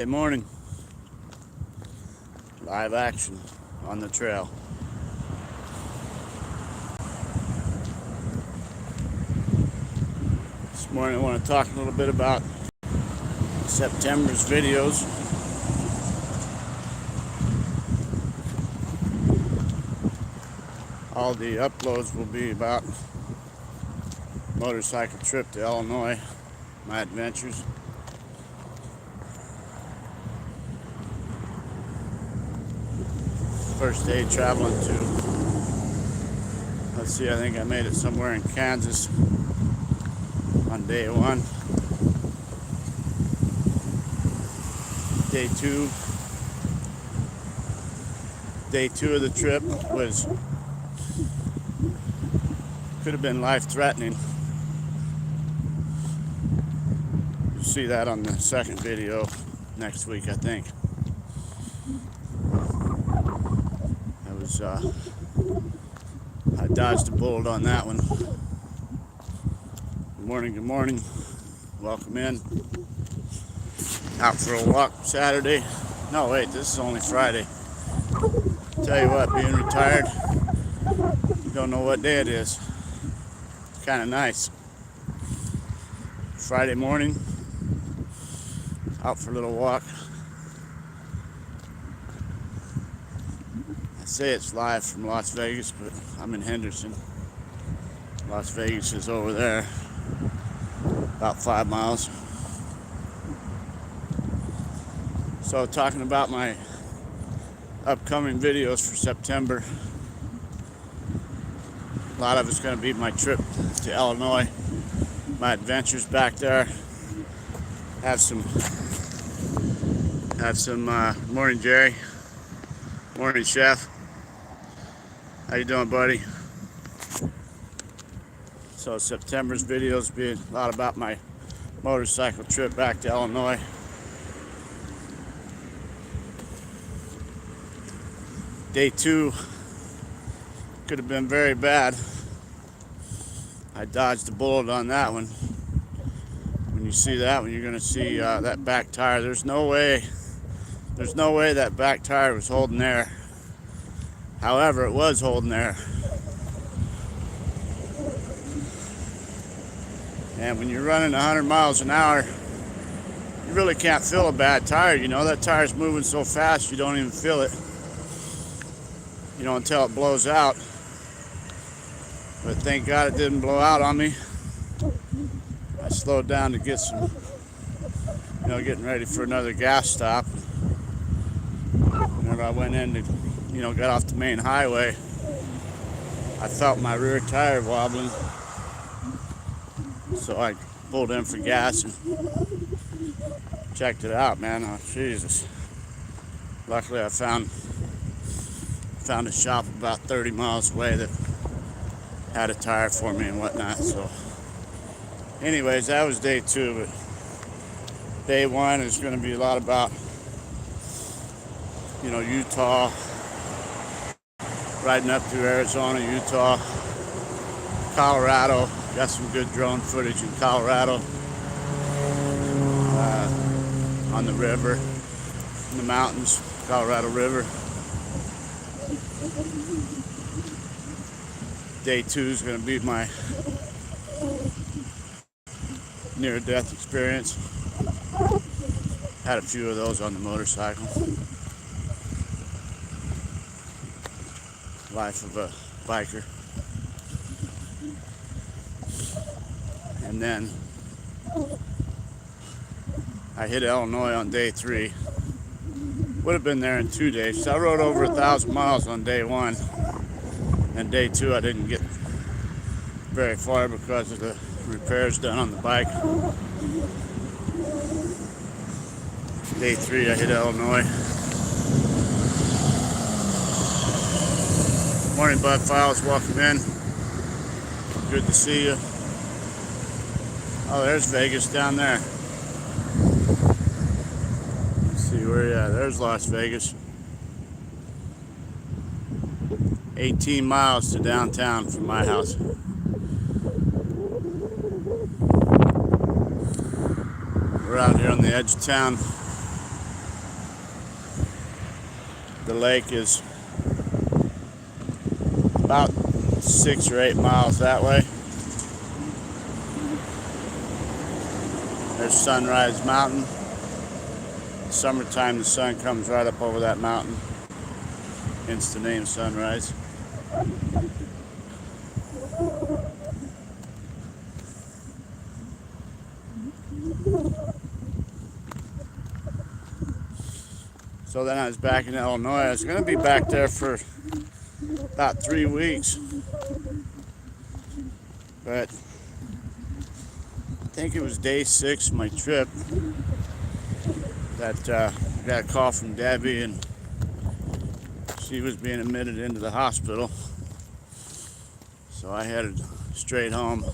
Good morning. Live action on the trail. This morning I want to talk a little bit about September's videos. All the uploads will be about motorcycle trip to Illinois, my adventures. First day traveling to, let's see, I think I made it somewhere in Kansas on day one. Day two of the trip could have been life-threatening. You'll see that on the second video next week, I think. I dodged a bullet on that one. Good morning. Welcome in. Out for a walk Saturday. No, wait, this is only Friday. Tell you what, being retired, you don't know what day it is. Kind of nice. Friday morning, out for a little walk. I say it's live from Las Vegas, but I'm in Henderson. Las Vegas is over there, about 5 miles. So talking about my upcoming videos for September, a lot of it's going to be my trip to Illinois, my adventures back there. Have some morning, Jerry. Morning, Chef. How you doing, buddy? So September's videos will be a lot about my motorcycle trip back to Illinois. Day two could have been very bad. I dodged a bullet on that one. When you see that one, you're going to see that back tire. There's no way that back tire was holding air. However, it was holding air. And when you're running 100 miles an hour, you really can't feel a bad tire. You know, that tire's moving so fast you don't even feel it. You know, until it blows out. But thank God it didn't blow out on me. I slowed down to get some, getting ready for another gas stop. Whenever I went in to, got off the main highway, I felt my rear tire wobbling. So I pulled in for gas and checked it out, man. Oh, Jesus. Luckily I found a shop about 30 miles away that had a tire for me and whatnot. So anyways, that was day two, but day one is going to be a lot about Utah, riding up through Arizona, Utah, Colorado. Got some good drone footage in Colorado, on the river, in the mountains, Colorado River. Day two is going to be my near-death experience. Had a few of those on the motorcycle. Life of a biker. And then I hit Illinois on day three. Would have been there in 2 days. So I rode over 1,000 miles on day one. And day two I didn't get very far because of the repairs done on the bike. Day three I hit Illinois. Morning, Bud Files. Welcome in. Good to see you. Oh, there's Vegas down there. Let's see where you at. There's Las Vegas. 18 miles to downtown from my house. We're out here on the edge of town. the lake is about 6 or 8 miles that way. There's Sunrise Mountain. Summertime, the sun comes right up over that mountain. Hence the name Sunrise. So then I was back in Illinois. I was going to be back there for about 3 weeks. But I think it was day 6 of my trip that I got a call from Debbie, and she was being admitted into the hospital. So I headed straight home.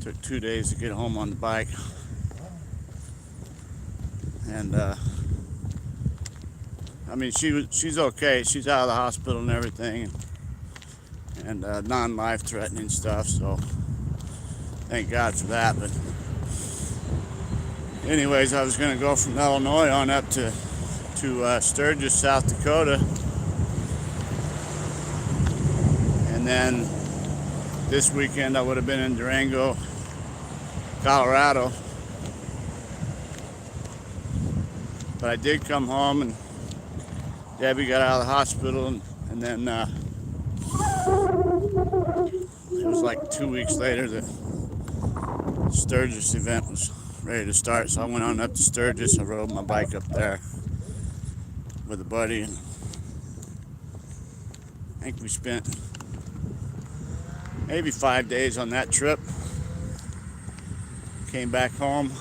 Took 2 days to get home on the bike. And I mean, she's okay. She's out of the hospital and everything, and non-life threatening stuff. So thank God for that. But anyways, I was going to go from Illinois on up to Sturgis, South Dakota, and then this weekend I would have been in Durango, Colorado. But I did come home, and Debbie got out of the hospital, and then it was like 2 weeks later the Sturgis event was ready to start. So I went on up to Sturgis. I rode my bike up there with a buddy, and I think we spent maybe 5 days on that trip. Came back home,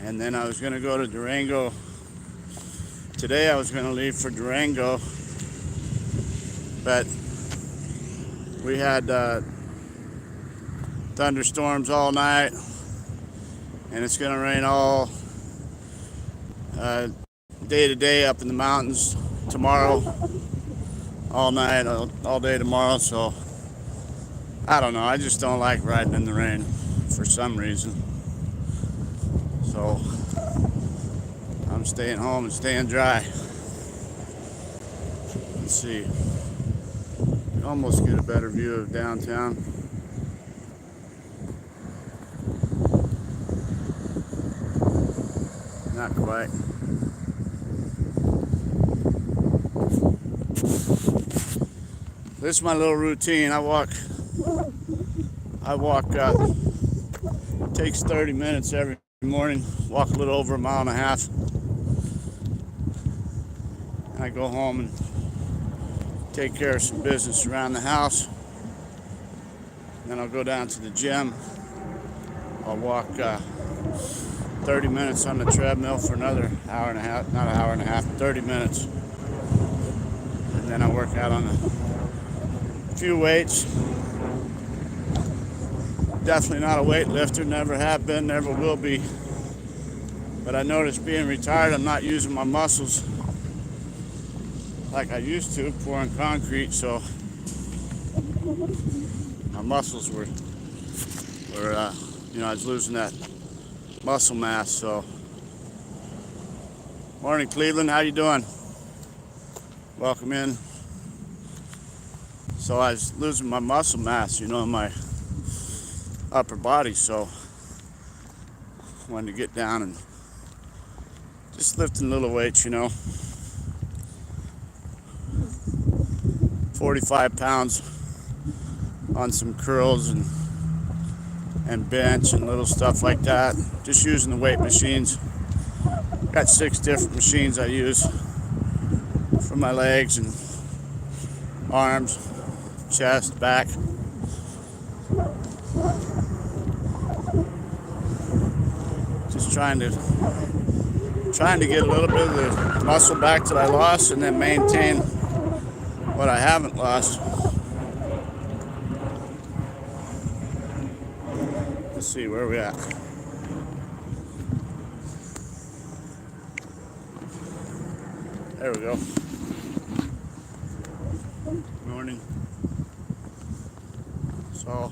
and then I was going to go to Durango. Today I was going to leave for Durango, but we had thunderstorms all night, and it's going to rain all day today up in the mountains tomorrow, all night, all day tomorrow. So I don't know, I just don't like riding in the rain for some reason. So I'm staying home and staying dry. Let's see. You almost get a better view of downtown. Not quite. This is my little routine. I walk. It takes 30 minutes every morning. Walk a little over 1.5 miles. I go home and take care of some business around the house. Then I'll go down to the gym. I'll walk 30 minutes on the treadmill for another hour and a half, not an hour and a half, 30 minutes. And then I work out on a few weights. Definitely not a weightlifter, never have been, never will be. But I noticed being retired, I'm not using my muscles like I used to, pouring concrete, so my muscles were I was losing that muscle mass. So morning, Cleveland, how you doing? Welcome in. So I was losing my muscle mass, in my upper body, so I wanted to get down and just lifting little weights, 45 pounds on some curls and bench and little stuff like that. Just using the weight machines. Got 6 different machines I use for my legs and arms, chest, back. Just trying to get a little bit of the muscle back that I lost, and then maintain what I haven't lost. Let's see, where are we at? There we go. Morning. So,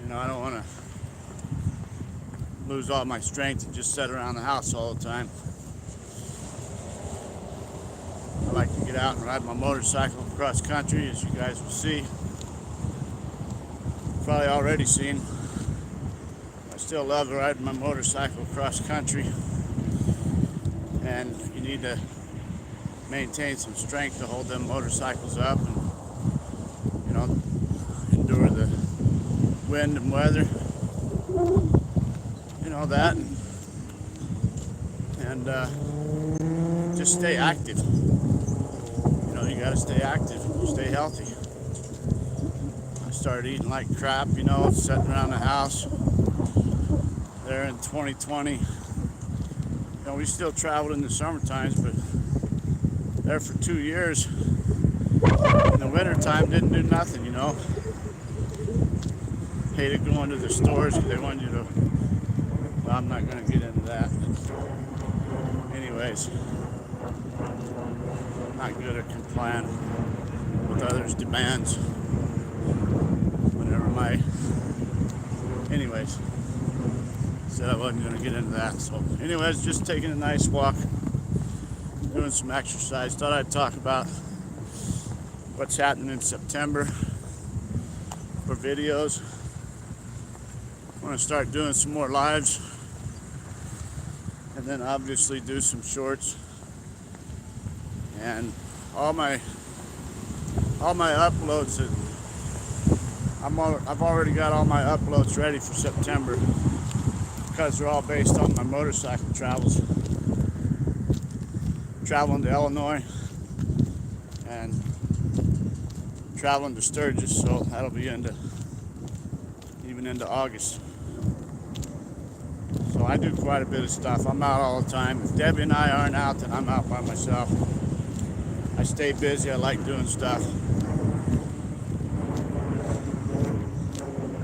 I don't want to lose all my strength and just sit around the house all the time. I like to get out and ride my motorcycle across country, as you guys will see. Probably already seen. I still love riding my motorcycle across country, and you need to maintain some strength to hold them motorcycles up and, you know, endure the wind and weather, you know, that, and just stay active. You know, you gotta stay active, stay healthy. I started eating like crap, you know, sitting around the house there in 2020. You know, we still traveled in the summer times, but there for 2 years in the winter time didn't do nothing, you know. Hated going to the stores because they wanted you to, well, I'm not going to get into that. Anyways, not good at complying with others' demands. Whenever anyways, said I wasn't going to get into that. So anyways, just taking a nice walk, doing some exercise. Thought I'd talk about what's happening in September for videos. I'm going to start doing some more lives, and then obviously do some shorts. And all my uploads that I've already got all my uploads ready for September, because they're all based on my motorcycle travels. Traveling to Illinois and traveling to Sturgis, so that'll be even into August. So I do quite a bit of stuff. I'm out all the time. If Debbie and I aren't out, then I'm out by myself. I stay busy. I like doing stuff.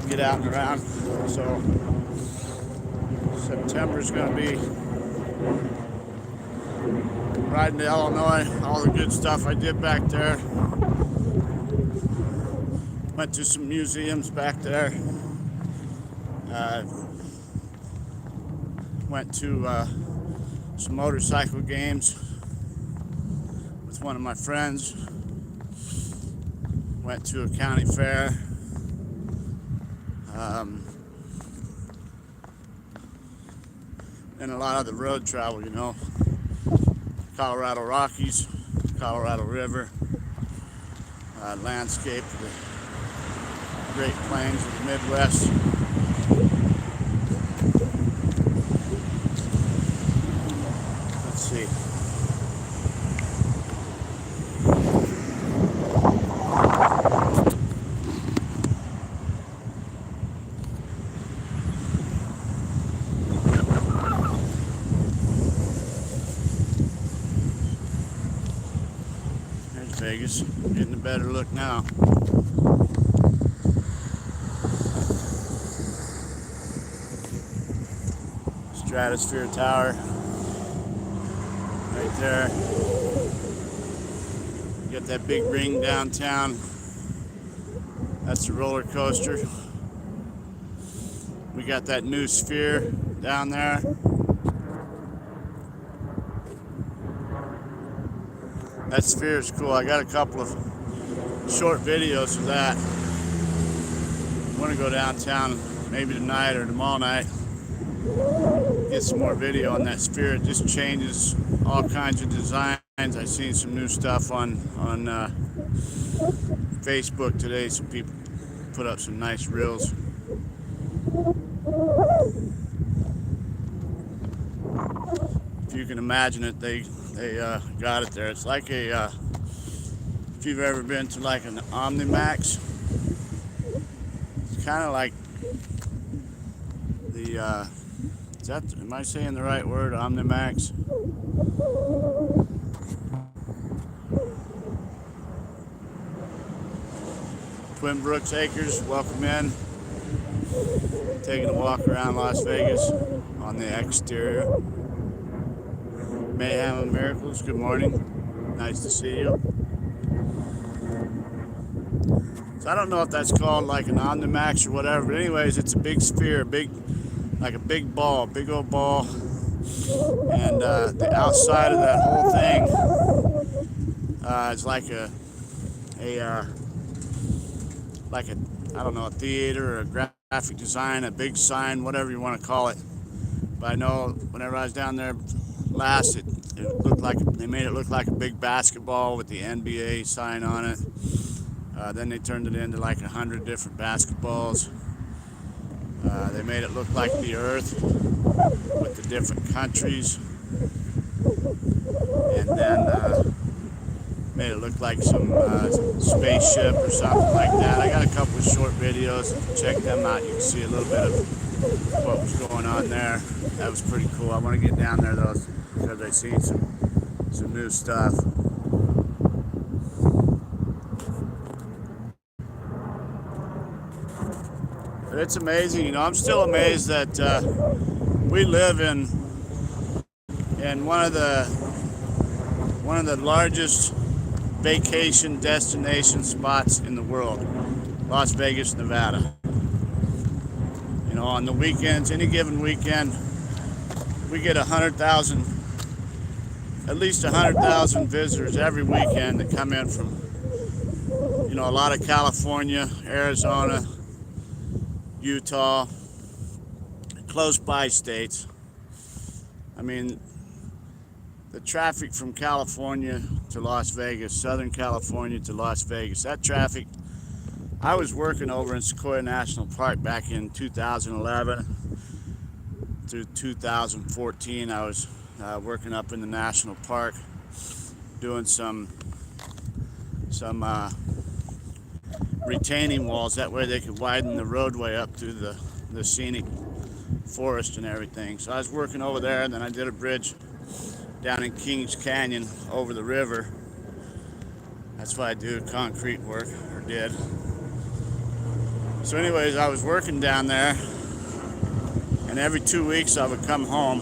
Get out and around. So September's going to be riding to Illinois, all the good stuff I did back there. Went to some museums back there. Went to some motorcycle games with one of my friends. Went to a county fair. And a lot of the road travel, you know. Colorado Rockies, Colorado River, landscape of the Great Plains of the Midwest. Let's see. Vegas, getting a better look now. Stratosphere Tower, right there. You got that big ring downtown. That's the roller coaster. We got that new sphere down there. That sphere is cool. I got a couple of short videos of that. I want to go downtown maybe tonight or tomorrow night. Get some more video on that sphere. It just changes all kinds of designs. I've seen some new stuff on Facebook today. Some people put up some nice reels. If you can imagine it, they got it there. It's like if you've ever been to like an Omnimax, it's kind of like the am I saying the right word? Omnimax? Twin Brooks Acres, welcome in. Taking a walk around Las Vegas on the exterior. Mayhem and Miracles, good morning. Nice to see you. So I don't know if that's called like an Omnimax or whatever, but anyways, it's a big sphere, big like a big ball, big old ball. And the outside of that whole thing is like a like a, I don't know, a theater or a graphic design, a big sign, whatever you want to call it. But I know whenever I was down there last, it looked like, they made it look like a big basketball with the NBA sign on it. Then they turned it into like 100 different basketballs. They made it look like the Earth with the different countries, and then made it look like some spaceship or something like that. I got a couple of short videos. If you check them out, you can see a little bit of what was going on there. That was pretty cool. I want to get down there though because I've seen some new stuff. But it's amazing, you know. I'm still amazed that we live in one of the largest vacation destination spots in the world, Las Vegas, Nevada. You know, on the weekends, any given weekend, we get at least 100,000 visitors every weekend that come in from, you know, a lot of California, Arizona, Utah, close by states. I mean, the traffic from California to Las Vegas, Southern California to Las Vegas, that traffic, I was working over in Sequoia National Park back in 2011 through 2014. I was working up in the national park doing some retaining walls. That way they could widen the roadway up through the scenic forest and everything. So I was working over there, and then I did a bridge down in Kings Canyon over the river. That's why I do concrete work, or did. So anyways, I was working down there, and every 2 weeks I would come home,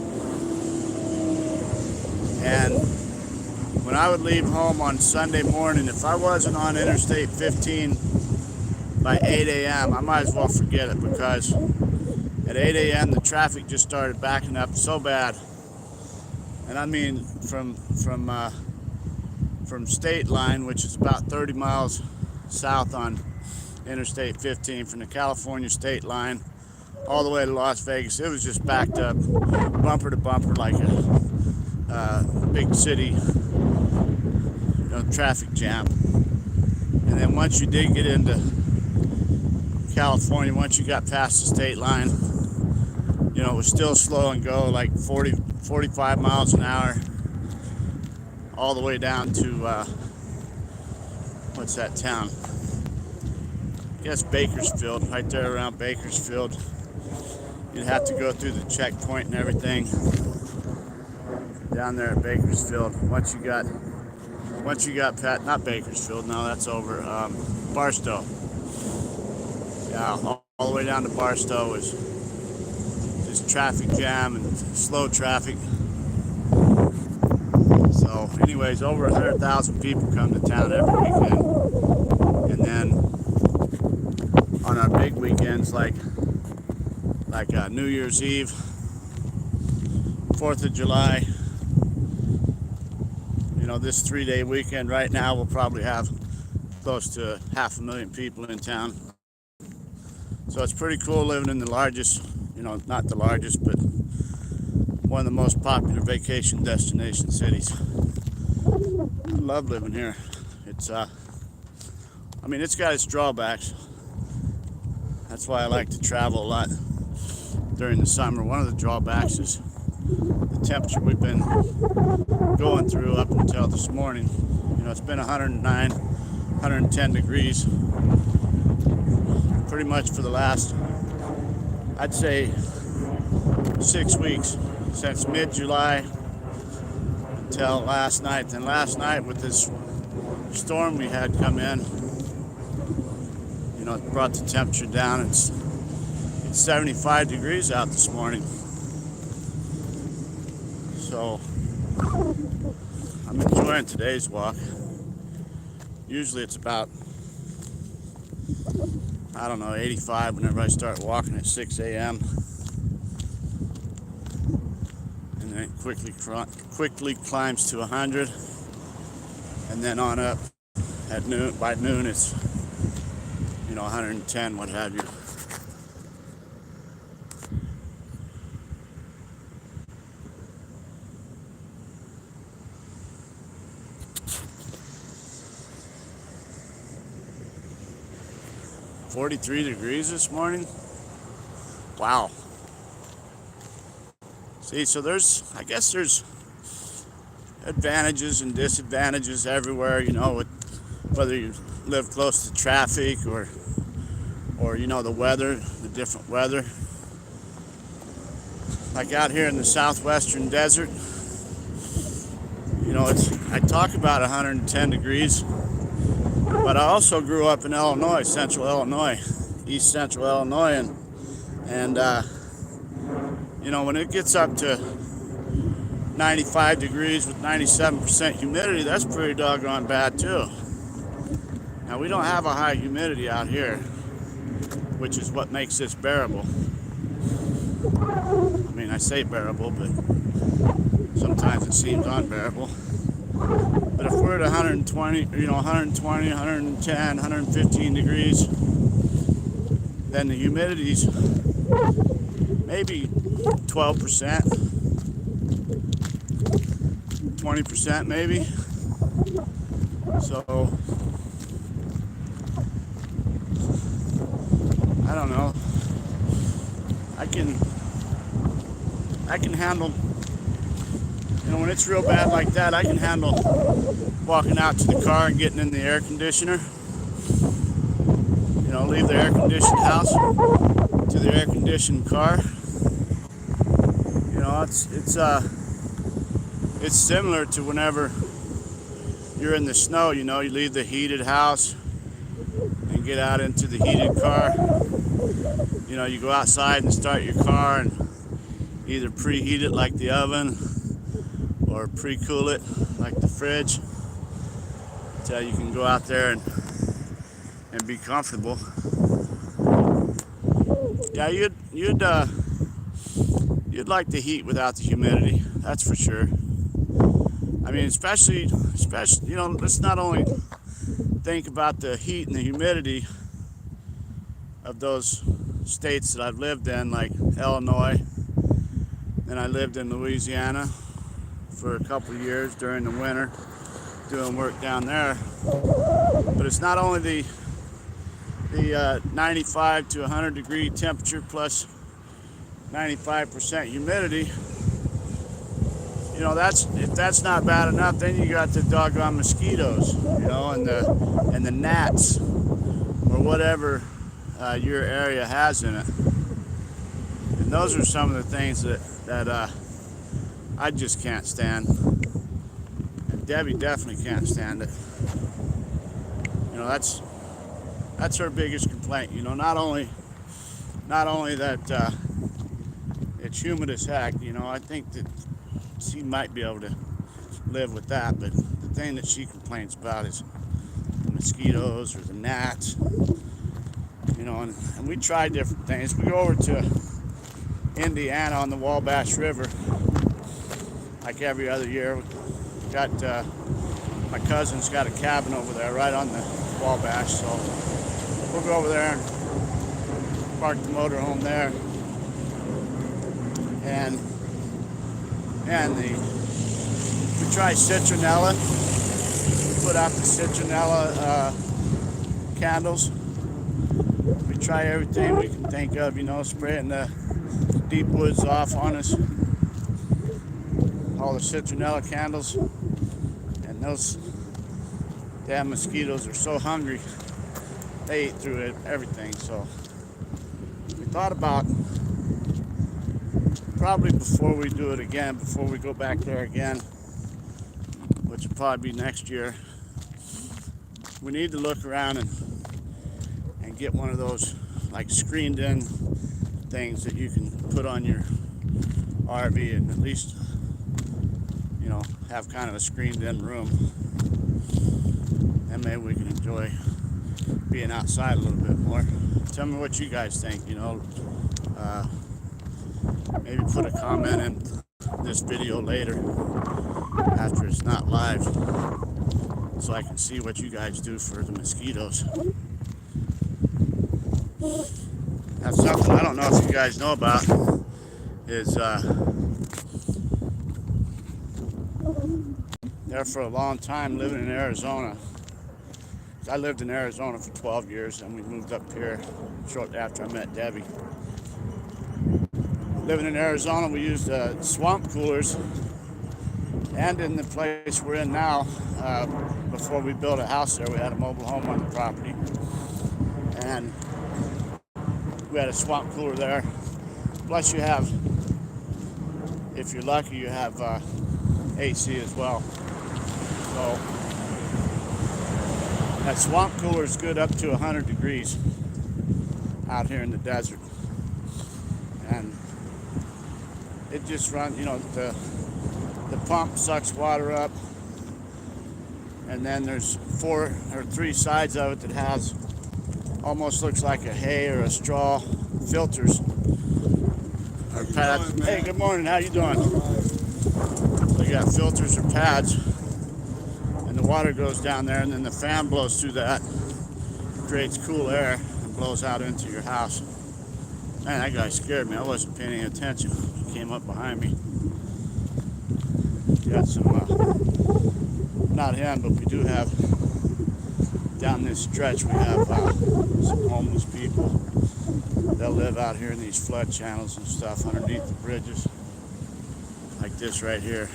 and when I would leave home on Sunday morning, if I wasn't on Interstate 15 by 8 a.m., I might as well forget it, because at 8 a.m. the traffic just started backing up so bad. And I mean from State Line, which is about 30 miles south on Interstate 15, from the California State Line all the way to Las Vegas, it was just backed up bumper to bumper like a big city, you know, traffic jam. And then once you did get into California, once you got past the state line, you know, it was still slow and go, like 45 miles an hour, all the way down to, what's that town? I guess Bakersfield, right there around Bakersfield. You'd have to go through the checkpoint and everything down there at Bakersfield. Once you got not Bakersfield, no, that's over, Barstow. Yeah, all the way down to Barstow was just traffic jam and slow traffic. So anyways, over 100,000 people come to town every weekend. And then on our big weekends like New Year's Eve, 4th of July, you know, this 3-day weekend right now, we'll probably have close to 500,000 people in town. So it's pretty cool living in the largest, you know, not the largest, but one of the most popular vacation destination cities. I love living here. It's, I mean, it's got its drawbacks. That's why I like to travel a lot during the summer. One of the drawbacks is the temperature we've been going through up until this morning. You know, it's been 109, 110 degrees pretty much for the last, I'd say, 6 weeks, since mid-July until last night. Then last night, with this storm we had come in, you know, it brought the temperature down. It's 75 degrees out this morning. So I'm enjoying today's walk. Usually it's about, I don't know, 85 whenever I start walking at 6 a.m. and then it quickly climbs to 100, and then on up at noon. By noon, it's 110, what have you. $43 degrees this morning. Wow. See, so I guess there's advantages and disadvantages everywhere, with whether you live close to traffic or the weather, the different weather. Like out here in the southwestern desert, I talk about 110 degrees, but I also grew up in Illinois, central Illinois, east central Illinois, and when it gets up to 95 degrees with 97% humidity, that's pretty doggone bad too. Now, we don't have a high humidity out here, which is what makes this bearable. I mean, I say bearable, but sometimes it seems unbearable. But if we're at 120, 110, 115 degrees, then the humidity's maybe 12%, 20% maybe. So, I don't know. I can handle, when it's real bad like that, I can handle walking out to the car and getting in the air conditioner. Leave the air conditioned house to the air conditioned car. It's similar to whenever you're in the snow. You leave the heated house and get out into the heated car. You go outside and start your car and either preheat it like the oven or pre-cool it like the fridge until you can go out there and be comfortable. Yeah, you'd like the heat without the humidity, that's for sure. I mean, especially, let's not only think about the heat and the humidity of those states that I've lived in, like Illinois, and I lived in Louisiana for a couple of years during the winter doing work down there. But it's not only the 95 to 100 degree temperature plus 95% humidity. If that's not bad enough, then you got the doggone mosquitoes, and the gnats or whatever your area has in it. And those are some of the things that I just can't stand. And Debbie definitely can't stand it. That's her biggest complaint. Not only that it's humid as heck. I think that she might be able to live with that, but the thing that she complains about is the mosquitoes or the gnats. And we try different things. We go over to Indiana on the Wabash River like every other year. We got my cousin's got a cabin over there right on the Wabash, so we'll go over there and park the motorhome there, and we try citronella. We put out the citronella candles. We try everything we can think of, spraying the deep woods off on us. All the citronella candles, and those damn mosquitoes are so hungry, they eat through it, everything. So we thought about, probably before we do it again, before we go back there again, which will probably be next year, we need to look around and get one of those like screened in things that you can put on your RV and at least have kind of a screened in room, and maybe we can enjoy being outside a little bit more. Tell me what you guys think. Maybe put a comment in this video later after it's not live, so I can see what you guys do for the mosquitoes. That's something I don't know if you guys know about is there for a long time living in Arizona. I lived in Arizona for 12 years and we moved up here shortly after I met Debbie. Living in Arizona, we used swamp coolers, and in the place we're in now, before we built a house there, we had a mobile home on the property, and we had a swamp cooler there. Plus you have, if you're lucky, you have AC as well. So that swamp cooler is good up to 100 degrees out here in the desert. And it just runs, you know, the pump sucks water up, and then there's 4 or 3 sides of it that has almost looks like a hay or a straw filters or pads. Hey, good morning, how you doing? They got filters or pads, and the water goes down there, and then the fan blows through that, creates cool air and blows out into your house. Man, that guy scared me. I wasn't paying any attention. He came up behind me. Got some, not him, but we do have, down this stretch, we have some homeless people. They'll live out here in these flood channels and stuff underneath the bridges, like this right here.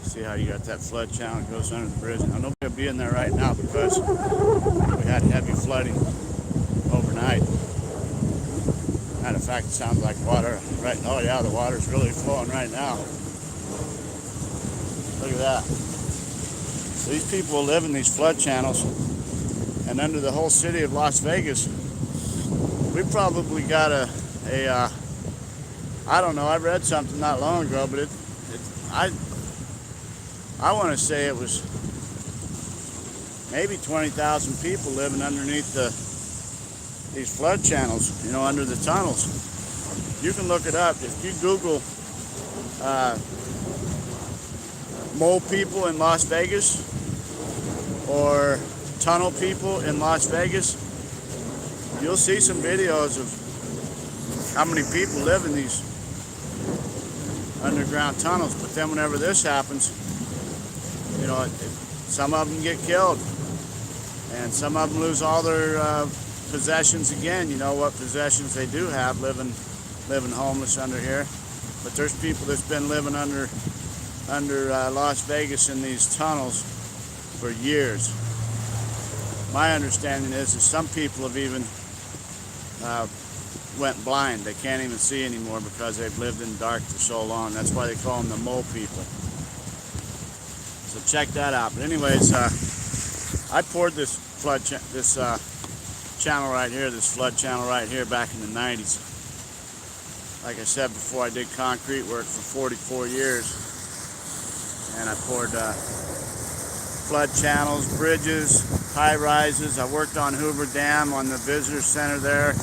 See how you got that flood channel that goes under the bridge? Now, nobody will be in there right now because we had heavy flooding overnight. Matter of fact, it sounds like water right now. Oh yeah, the water's really flowing right now. Look at that. So these people live in these flood channels, and under the whole city of Las Vegas, we probably got I don't know, I read something not long ago, but I want to say it was maybe 20,000 people living underneath these flood channels, you know, under the tunnels. You can look it up. If you Google mole people in Las Vegas or tunnel people in Las Vegas, you'll see some videos of how many people live in these underground tunnels. But then whenever this happens, you know, some of them get killed, and some of them lose all their possessions again. You know what possessions they do have, living homeless under here. But there's people that's been living under Las Vegas in these tunnels for years. My understanding is that some people have even went blind. They can't even see anymore because they've lived in the dark for so long. That's why they call them the mole people. So check that out. But anyways, I poured this channel right here, this flood channel right here, back in the 90s. Like I said before, I did concrete work for 44 years, and I poured flood channels, bridges, high rises. I worked on Hoover Dam on the visitor center there.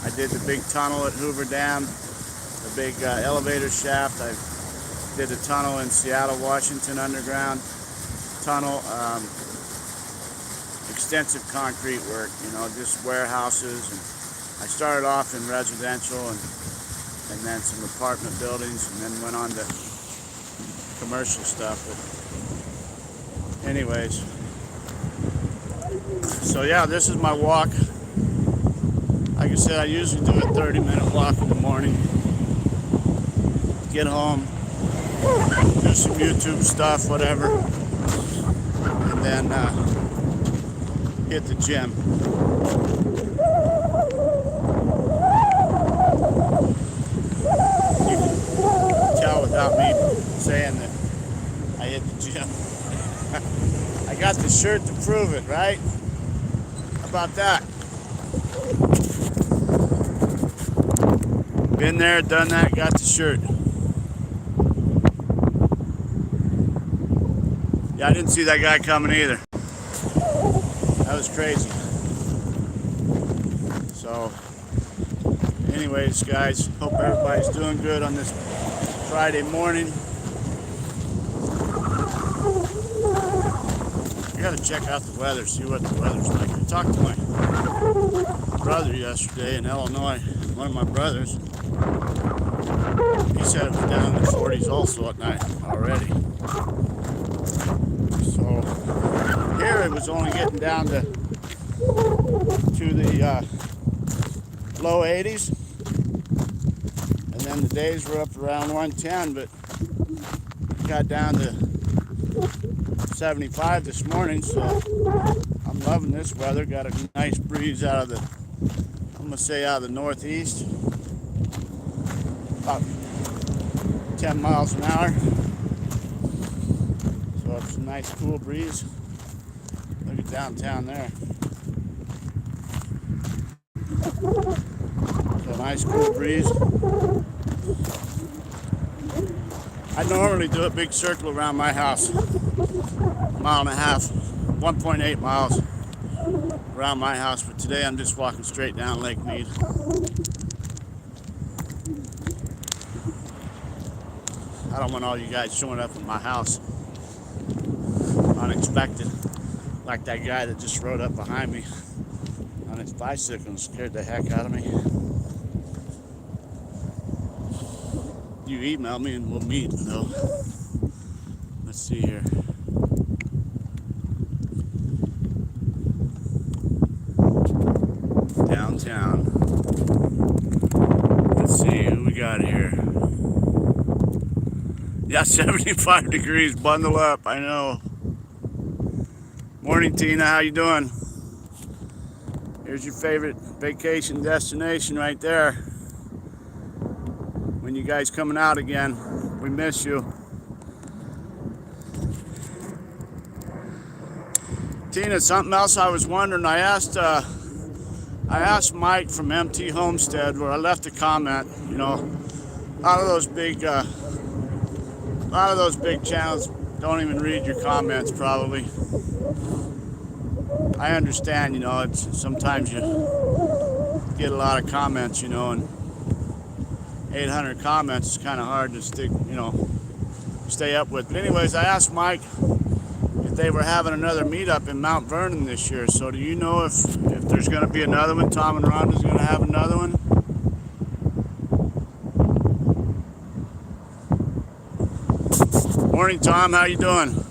I did the big tunnel at Hoover Dam, the big elevator shaft. I did a tunnel in Seattle, Washington, underground tunnel. Extensive concrete work, you know, just warehouses. And I started off in residential and then some apartment buildings, and then went on to commercial stuff. But anyways, so yeah, this is my walk. Like I said, I usually do a 30-minute walk in the morning. Get home, do some YouTube stuff, whatever, and then hit the gym. You can tell without me saying that I hit the gym. I got the shirt to prove it, right? How about that? Been there, done that, got the shirt. Yeah, I didn't see that guy coming either. That was crazy. So, Anyways, guys, hope everybody's doing good on this Friday morning. I gotta check out the weather, see what the weather's like. I talked to my brother yesterday in Illinois, one of my brothers. He said it was down in the 40s also at night already. So here it was only getting down to the low 80s, and then the days were up around 110, but it got down to 75 this morning, so I'm loving this weather. Got a nice breeze out of the, I'm gonna say out of the northeast, about 10 miles an hour, so it's a nice cool breeze. Look at downtown there. So nice cool breeze. I normally do a big circle around my house, mile and a half, 1.8 miles around my house, but today I'm just walking straight down Lake Mead. I don't want all you guys showing up at my house unexpected, like that guy that just rode up behind me on his bicycle and scared the heck out of me. You email me and we'll meet, though. Let's see here. Downtown. Let's see who we got here. Yeah, 75 degrees. Bundle up. I know. Morning, Tina. How you doing? Here's your favorite vacation destination right there. When you guys coming out again, we miss you. Tina, something else I was wondering. I asked Mike from MT Homestead, where I left a comment. You know, a lot of those big channels don't even read your comments, probably. I understand, you know, it's sometimes you get a lot of comments, you know, and 800 comments is kind of hard to stick, you know, stay up with. But anyways, I asked Mike if they were having another meetup in Mount Vernon this year. So do you know if there's going to be another one? Tom and Rhonda's going to have another one? Morning, Tom. How you doing?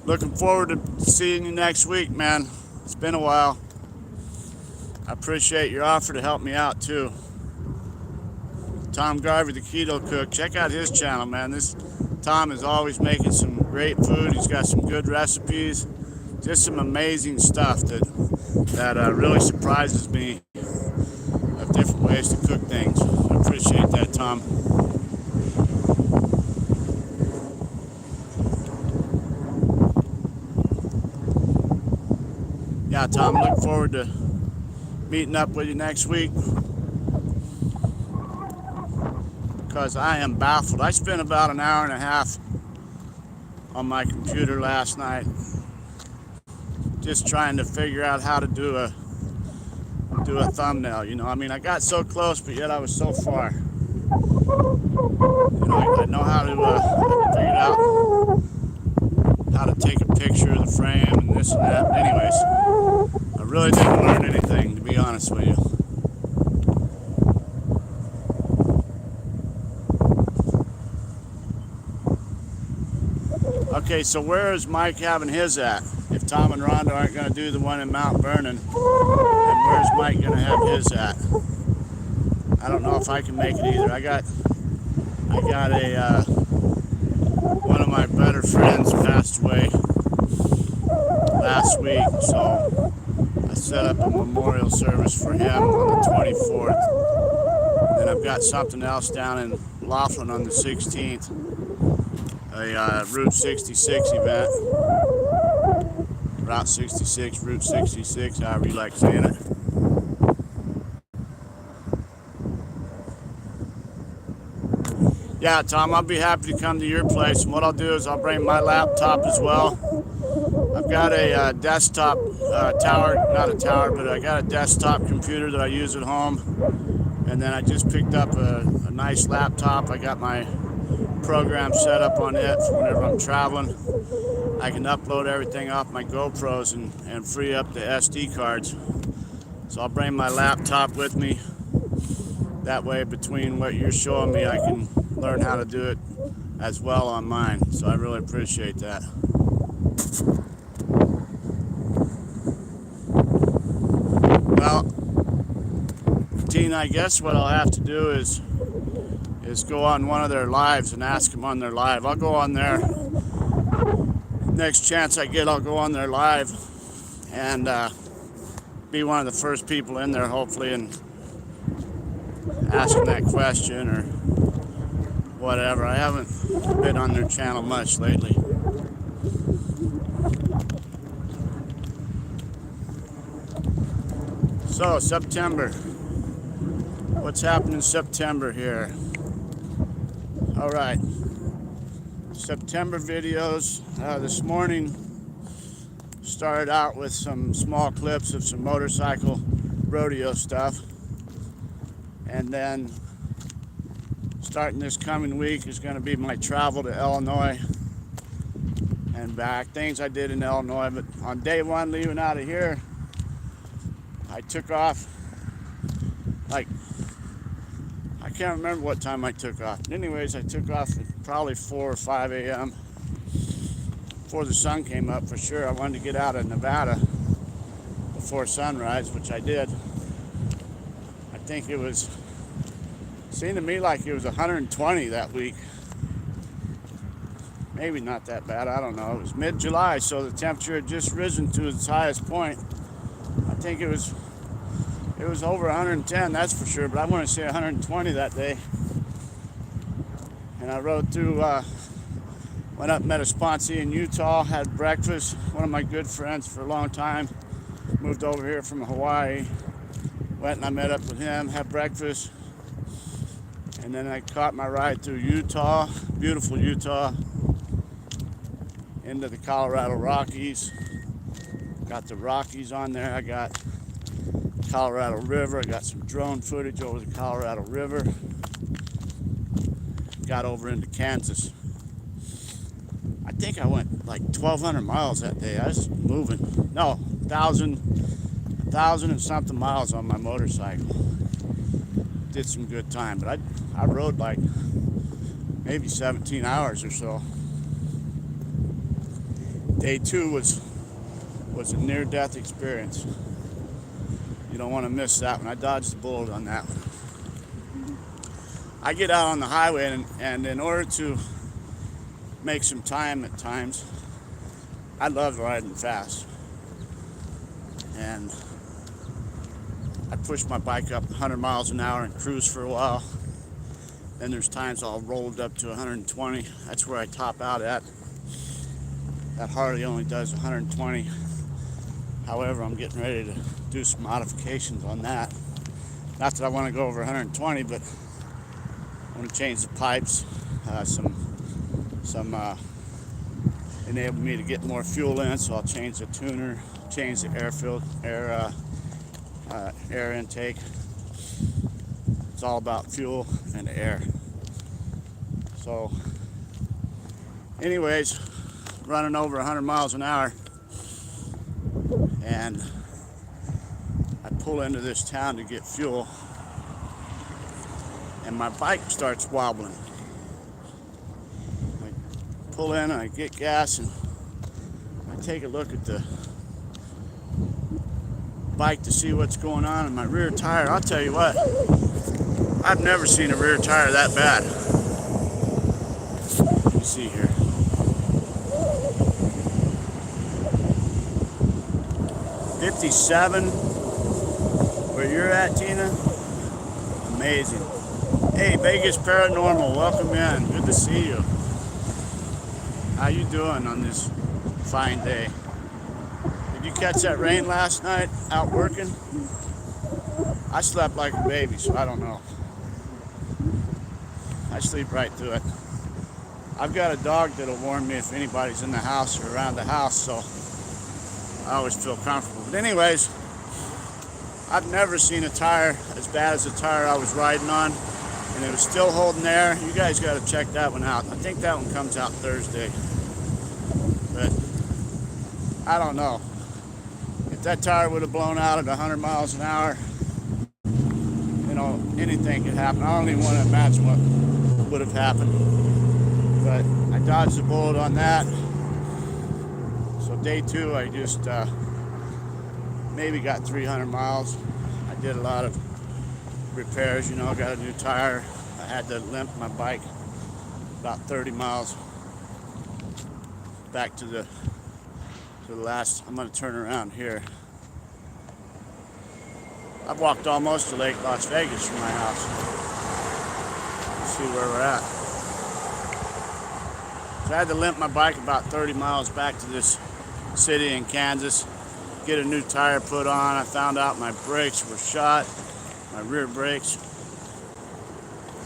Looking forward to seeing you next week, man. It's been a while. I appreciate your offer to help me out, too. Tom Garvey, the Keto Cook. Check out his channel, man. This Tom is always making some great food. He's got some good recipes. Just some amazing stuff that really surprises me of different ways to cook things. I appreciate that, Tom. Yeah, Tom, look forward to meeting up with you next week, because I am baffled. I spent about an hour and a half on my computer last night just trying to figure out how to do a thumbnail. You know, I mean, I got so close, but yet I was so far. You know, I know how to figure out how to take a picture of the frame and this and that. But anyways, I really didn't learn anything, to be honest with you. Okay, so where is Mike having his at? If Tom and Rhonda aren't going to do the one in Mount Vernon, then where's Mike going to have his at? I don't know if I can make it either. I got a one of my better friends passed away last week, so I set up a memorial service for him on the 24th. And I've got something else down in Laughlin on the 16th. A Route 66 event. Route 66, Route 66, however you like saying it. Yeah, Tom, I'll be happy to come to your place. And what I'll do is I'll bring my laptop as well. I've got a desktop tower, not a tower, but I got a desktop computer that I use at home. And then I just picked up a nice laptop. I got my program set up on it for whenever I'm traveling. I can upload everything off my GoPros and free up the SD cards. So I'll bring my laptop with me. That way, between what you're showing me, I can learn how to do it as well on mine. So I really appreciate that. Well, Tina, I guess what I'll have to do is go on one of their lives and ask them on their live. I'll go on there. Next chance I get, I'll go on their live and be one of the first people in there, hopefully, and ask them that question or whatever. I haven't been on their channel much lately. So, September. What's happening in September here? All right. September videos. This morning started out with some small clips of some motorcycle rodeo stuff. And then starting this coming week is going to be my travel to Illinois and back. Things I did in Illinois. But on day one leaving out of here, I took off like, I can't remember what time I took off. But anyways, I took off at probably 4 or 5 a.m. before the sun came up for sure. I wanted to get out of Nevada before sunrise, which I did. I think it was, seemed to me like it was 120 that week. Maybe not that bad, I don't know. It was mid-July, so the temperature had just risen to its highest point. I think it was over 110, that's for sure, but I want to say 120 that day. And I rode through, went up, met a sponsee in Utah, had breakfast. One of my good friends for a long time, moved over here from Hawaii. Went and I met up with him, had breakfast. And then I caught my ride through Utah, beautiful Utah, into the Colorado Rockies. Got the Rockies on there. I got Colorado River. I got some drone footage over the Colorado River. Got over into Kansas. I think I went like 1,200 miles that day. I was moving. No, 1,000 and something miles on my motorcycle. Did some good time, but I rode like maybe 17 hours or so. Day two was a near-death experience. You don't want to miss that one. I dodged the bullet on that one. I get out on the highway, and in order to make some time at times, I love riding fast. And I push my bike up 100 miles an hour and cruise for a while. Then there's times I'll roll it up to 120. That's where I top out at. That Harley only does 120. However, I'm getting ready to do some modifications on that. Not that I want to go over 120, but I want to change the pipes, enable me to get more fuel in. So I'll change the tuner, change the air intake. It's all about fuel and air. So, anyways, running over 100 miles an hour, and I pull into this town to get fuel, and my bike starts wobbling. I pull in and I get gas, and I take a look at the bike to see what's going on, and my rear tire, I'll tell you what, I've never seen a rear tire that bad. Let me see here. '57, where you're at, Tina? Amazing. Hey, Vegas Paranormal, welcome in. Good to see you. How you doing on this fine day? Did you catch that rain last night out working? I slept like a baby, so I don't know. I sleep right through it. I've got a dog that'll warn me if anybody's in the house or around the house, so I always feel comfortable. But anyways, I've never seen a tire as bad as the tire I was riding on, and it was still holding air. You guys got to check that one out. I think that one comes out Thursday, but I don't know. If that tire would have blown out at 100 miles an hour, you know, anything could happen. I don't even want to imagine what would have happened, but I dodged the bullet on that. So day 2, I just maybe got 300 miles. I did a lot of repairs, you know, got a new tire. I had to limp my bike about 30 miles back to the last. I'm going to turn around here. I've walked almost to Lake Las Vegas from my house. Let's see where we're at. So I had to limp my bike about 30 miles back to this city in Kansas, get a new tire put on. I found out my brakes were shot, my rear brakes.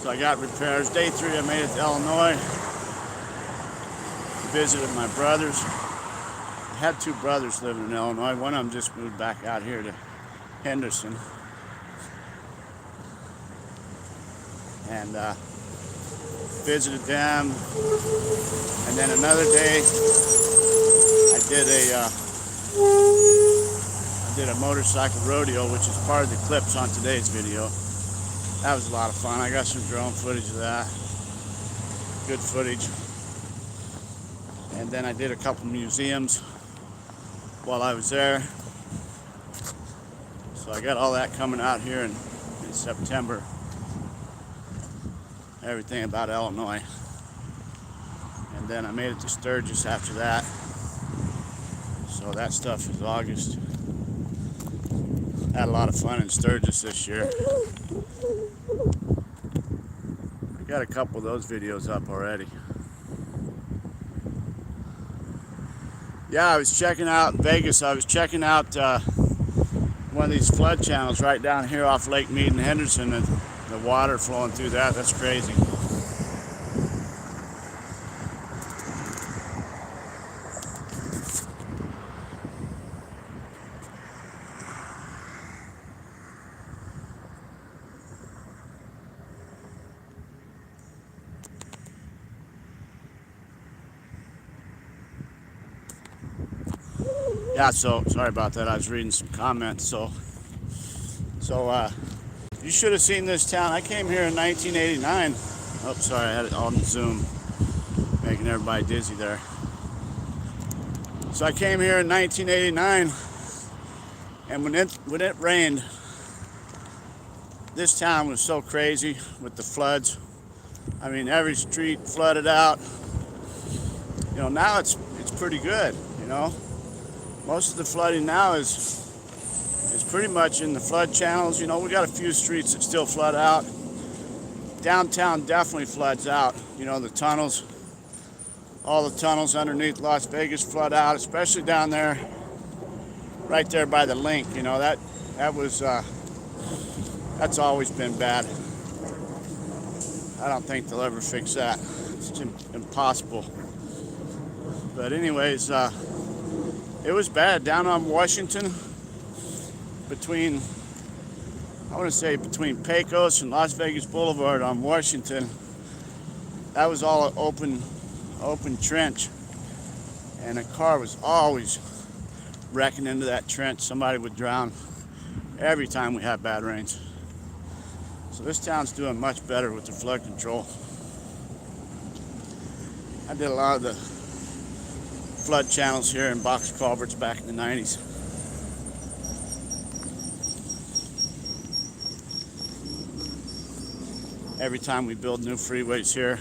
So I got repairs. Day 3, I made it to Illinois. Visited my brothers. I had 2 brothers living in Illinois. One of them just moved back out here to Henderson. And visited them. And then another day, I did a motorcycle rodeo, which is part of the clips on today's video. That was a lot of fun. I got some drone footage of that. Good footage. And then I did a couple museums while I was there. So I got all that coming out here in September. Everything about Illinois. And then I made it to Sturgis after that. So that stuff is August. Had a lot of fun in Sturgis this year. I got a couple of those videos up already. Yeah, I was checking out Vegas. I was checking out one of these flood channels right down here off Lake Mead and Henderson, and the water flowing through that. That's crazy. Yeah, so sorry about that. I was reading some comments. So you should have seen this town. I came here in 1989. Oh, sorry, I had it on Zoom, making everybody dizzy there. So I came here in 1989, and when it rained, this town was so crazy with the floods. I mean, every street flooded out. You know, now it's pretty good. You know. Most of the flooding now is pretty much in the flood channels. You know, we got a few streets that still flood out. Downtown definitely floods out. You know, the tunnels, all the tunnels underneath Las Vegas flood out, especially down there, right there by the link. You know, that's always been bad. I don't think they'll ever fix that. It's impossible. But anyways, it was bad down on Washington, between Pecos and Las Vegas Boulevard on Washington. That was all an open trench, and a car was always wrecking into that trench. Somebody would drown every time we had bad rains. So this town's doing much better with the flood control. I did a lot of the flood channels here in box culverts back in the 90s. Every time we build new freeways here,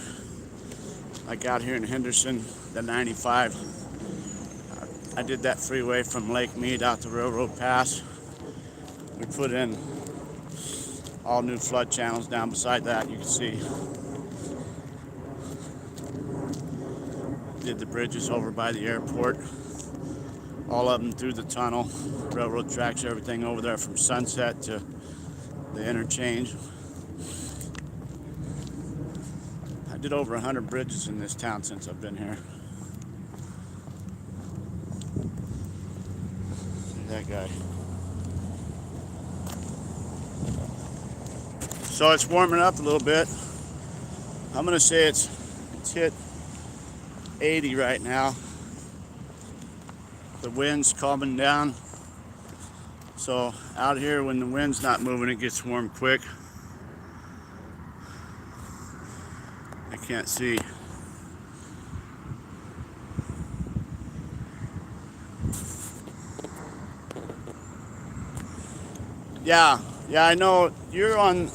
like out here in Henderson, the 95, I did that freeway from Lake Mead out to Railroad Pass. We put in all new flood channels down beside that, you can see. Did the bridges over by the airport, all of them through the tunnel, railroad tracks, everything over there from Sunset to the interchange. I did over 100 bridges in this town since I've been here. See that guy. So it's warming up a little bit. I'm gonna say it's hit 80 right now. The wind's calming down. So out here when the wind's not moving, it gets warm quick. I can't see. Yeah, I know you're on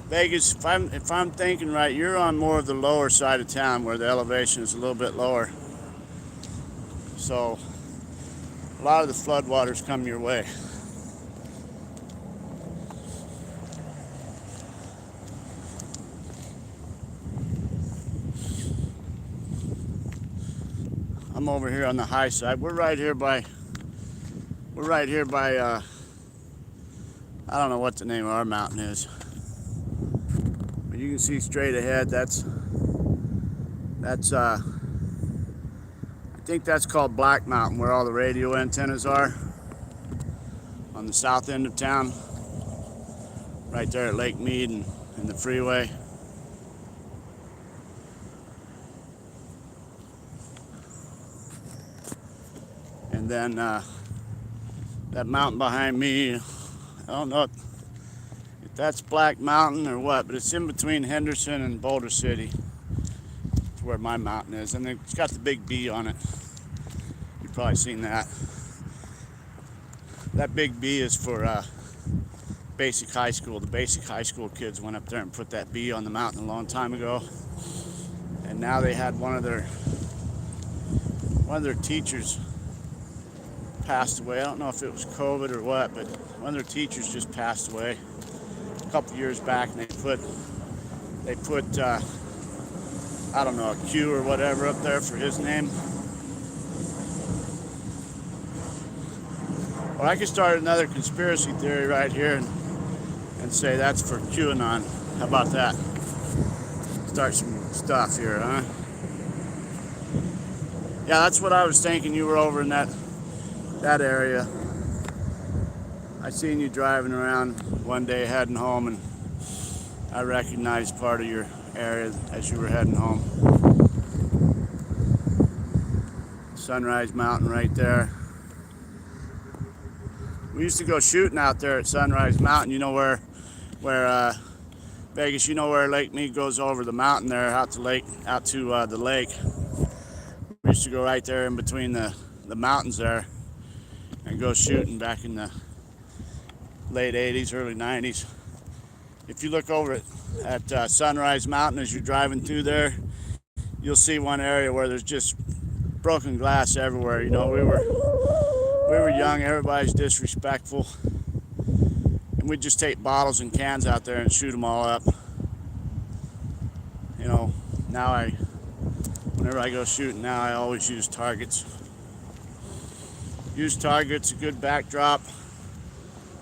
Vegas. If I'm thinking right, you're on more of the lower side of town where the elevation is a little bit lower. So a lot of the floodwaters come your way. I'm over here on the high side. We're right here by I don't know what the name of our mountain is, but you can see straight ahead. That's I think that's called Black Mountain, where all the radio antennas are on the south end of town, right there at Lake Mead and the freeway. And then that mountain behind me, I don't know if that's Black Mountain or what, but it's in between Henderson and Boulder City. It's where my mountain is, and it's got the big B on it. You've probably seen that. That big B is for basic high school. The basic high school kids went up there and put that B on the mountain a long time ago, and now they had one of their teachers passed away. I don't know if it was COVID or what, but one of their teachers just passed away a couple years back, and they put I don't know, a Q or whatever up there for his name. Or I could start another conspiracy theory right here and say that's for QAnon. How about that? Start some stuff here, huh? Yeah, that's what I was thinking. You were over in that area. I seen you driving around one day heading home, and I recognized part of your area as you were heading home. Sunrise Mountain right there. We used to go shooting out there at Sunrise Mountain. You know where Vegas, you know where Lake Mead goes over the mountain there out to the lake. We used to go right there in between the mountains there and go shooting back in the late 80s, early 90s. If you look over at Sunrise Mountain as you're driving through there, you'll see one area where there's just broken glass everywhere. You know, we were young, everybody's disrespectful, and we'd just take bottles and cans out there and shoot them all up. You know, now whenever I go shooting now, I always use targets. Use targets, a good backdrop,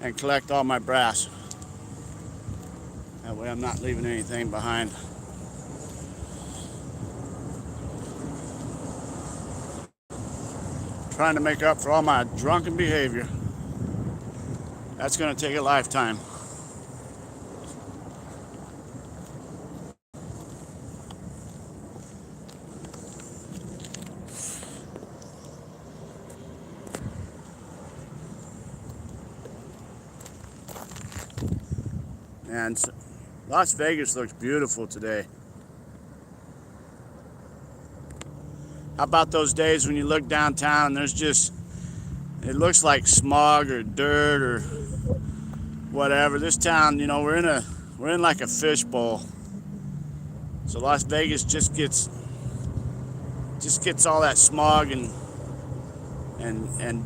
and collect all my brass. That way I'm not leaving anything behind. Trying to make up for all my drunken behavior. That's going to take a lifetime. And Las Vegas looks beautiful today. How about those days when you look downtown and there's just, it looks like smog or dirt or whatever. This town, you know, we're in like a fishbowl. So Las Vegas just gets all that smog and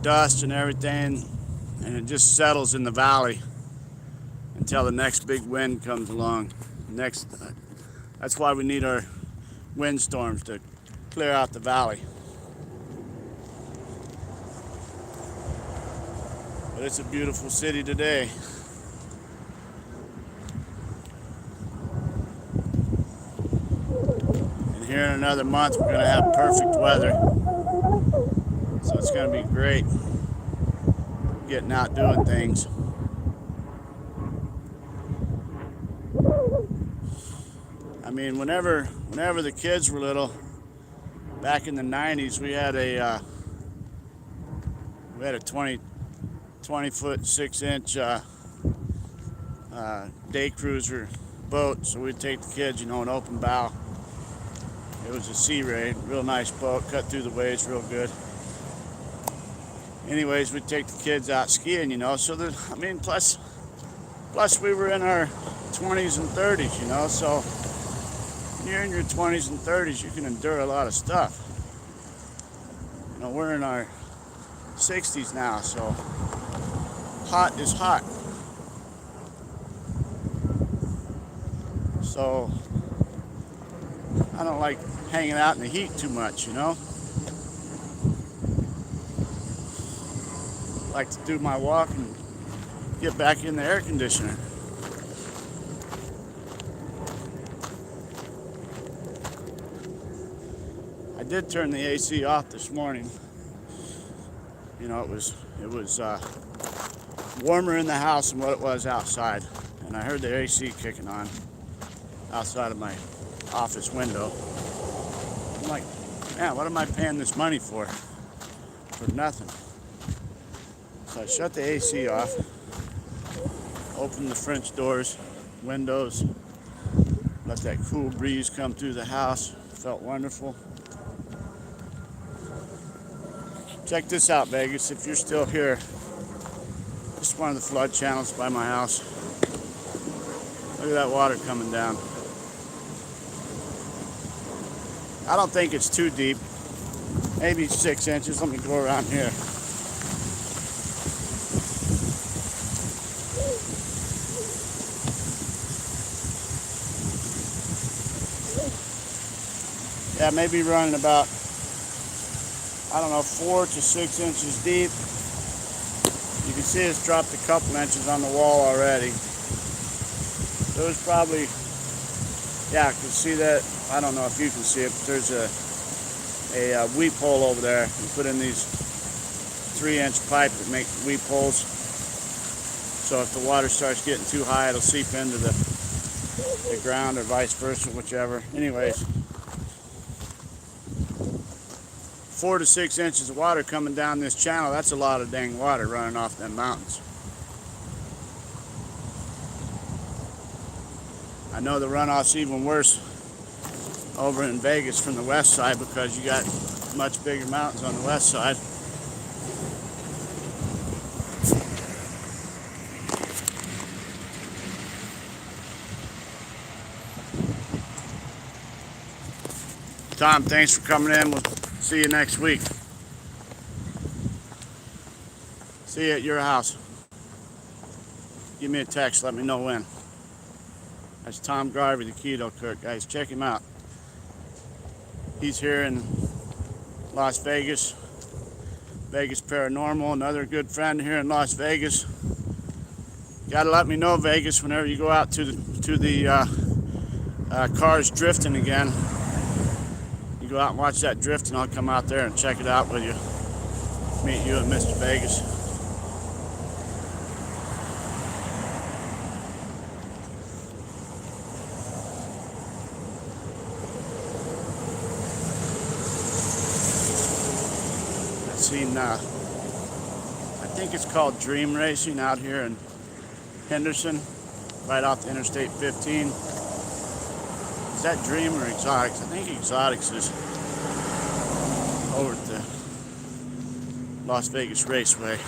dust and everything, and it just settles in the valley until the next big wind comes along. That's why we need our windstorms to clear out the valley. But it's a beautiful city today. And here in another month we're going to have perfect weather. So it's going to be great getting out doing things. mean, whenever the kids were little, back in the 90s, we had a 20-foot 6-inch day cruiser boat. So we'd take the kids, you know, an open bow. It was a Sea Ray, real nice boat, cut through the waves real good. Anyways, we'd take the kids out skiing, you know. So I mean, plus we were in our 20s and 30s, you know. So when you're in your 20s and 30s, you can endure a lot of stuff. You know, we're in our 60s now, so hot is hot. So I don't like hanging out in the heat too much, you know. I like to do my walk and get back in the air conditioner. I did turn the AC off this morning. You know, it was warmer in the house than what it was outside, and I heard the AC kicking on outside of my office window. I'm like, man, what am I paying this money for? For nothing. So I shut the AC off, opened the French doors, windows, let that cool breeze come through the house. Felt wonderful. Check this out, Vegas, if you're still here. This is one of the flood channels by my house. Look at that water coming down. I don't think it's too deep. Maybe 6 inches. Let me go around here. Yeah, maybe running about, I don't know, 4 to 6 inches deep. You can see it's dropped a couple inches on the wall already. There was probably, yeah, I can see that. I don't know if you can see it, but there's a weep hole over there. We put in these 3-inch pipe that make weep holes. So if the water starts getting too high, it'll seep into the ground or vice versa, whichever. Anyways, 4 to 6 inches of water coming down this channel. That's a lot of dang water running off them mountains. I know the runoff's even worse over in Vegas from the west side because you got much bigger mountains on the west side. Tom, thanks for coming in. We'll see you next week. See you at your house. Give me a text, let me know when. That's Tom Garvey, the Keto Cook. Guys, check him out. He's here in Las Vegas. Vegas Paranormal, another good friend here in Las Vegas. Gotta let me know, Vegas, whenever you go out to the cars drifting again. You go out and watch that drift, and I'll come out there and check it out with you. Meet you and Mr. Vegas. Seen, I think it's called Dream Racing out here in Henderson, right off the Interstate 15. Is that Dream or Exotics? I think Exotics is over at the Las Vegas Raceway.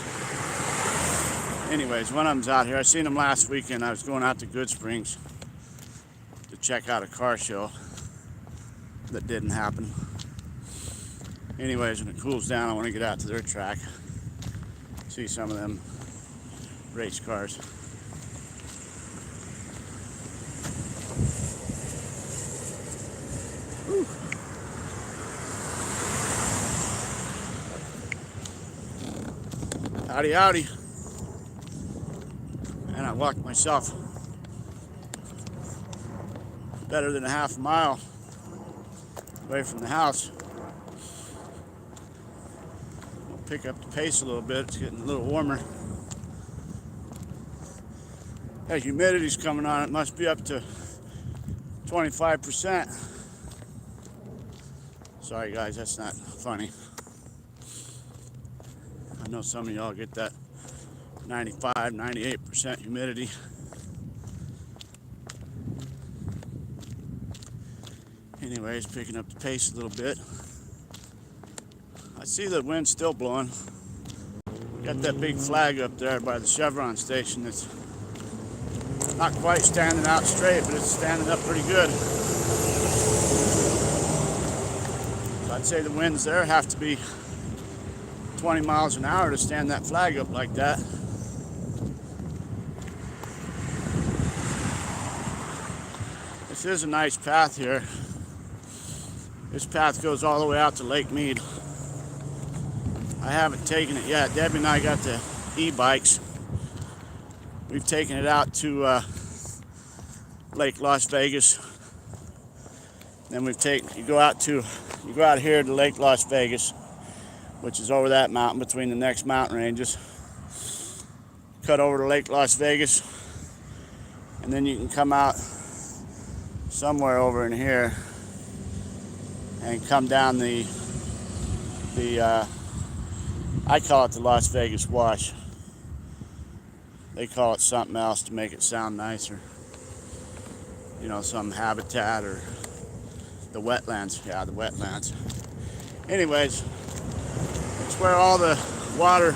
Anyways, one of them's out here. I seen them last weekend. I was going out to Good Springs to check out a car show that didn't happen. Anyways, when it cools down, I want to get out to their track, see some of them race cars. Whew. Howdy, howdy. And I walked myself better than a half a mile away from the house. Pick up the pace a little bit. It's getting a little warmer. That humidity's coming on. It must be up to 25%. Sorry guys, that's not funny. I know some of y'all get that 95, 98% humidity. Anyways, picking up the pace a little bit. I see the wind still blowing. Got that big flag up there by the Chevron station that's not quite standing out straight, but it's standing up pretty good. So I'd say the winds there have to be 20 miles an hour to stand that flag up like that. This is a nice path here. This path goes all the way out to Lake Mead. I haven't taken it yet. Debbie and I got the e-bikes. We've taken it out to Lake Las Vegas. Then you go out here to Lake Las Vegas, which is over that mountain between the next mountain ranges. Cut over to Lake Las Vegas, and then you can come out somewhere over in here and come down I call it the Las Vegas Wash. They call it something else to make it sound nicer. You know, some habitat or the wetlands. Yeah, the wetlands. Anyways, it's where all the water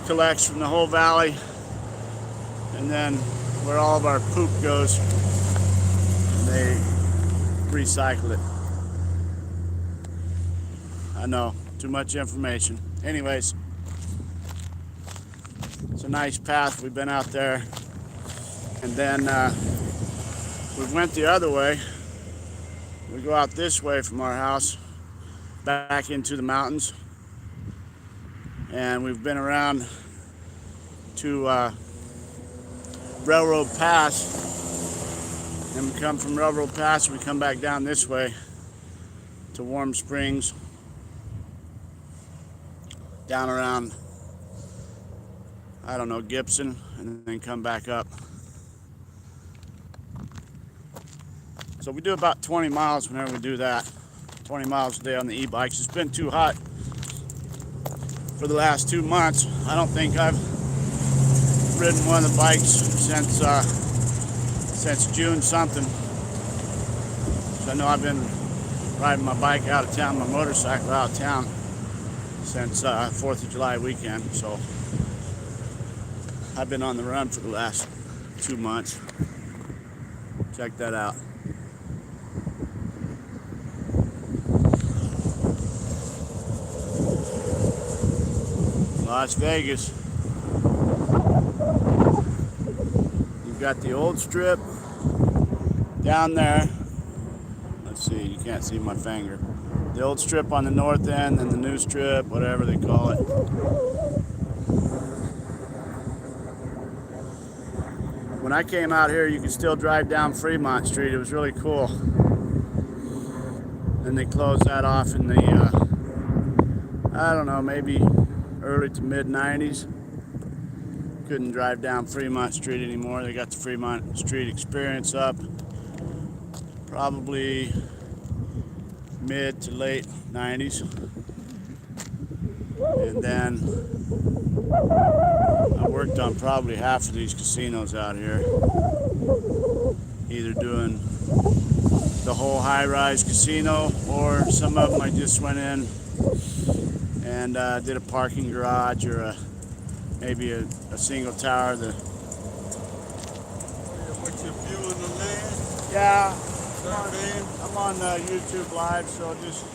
collects from the whole valley, and then where all of our poop goes, and they recycle it. I know, too much information. Anyways, it's a nice path. We've been out there, and then we went the other way. We go out this way from our house back into the mountains, and we've been around to Railroad Pass, and we come from Railroad Pass and we come back down this way to Warm Springs, down around, I don't know, Gibson, and then come back up. So we do about 20 miles whenever we do that. 20 miles a day on the e-bikes. It's been too hot for the last 2 months. I don't think I've ridden one of the bikes since June something. So I know I've been riding my bike out of town, my motorcycle out of town, since 4th of July weekend. So I've been on the run for the last 2 months. Check that out. Las Vegas. You've got the old strip down there. Let's see, you can't see my finger. The old strip on the north end and the new strip, whatever they call it. When I came out here, you could still drive down Fremont Street. It was really cool. Then they closed that off in the, I don't know, maybe early to mid 90s. Couldn't drive down Fremont Street anymore. They got the Fremont Street Experience up probably mid to late 90s. And then I worked on probably half of these casinos out here, either doing the whole high-rise casino, or some of them I just went in and did a parking garage, or maybe a single tower. What you viewing the land? Yeah, I'm on YouTube Live, so just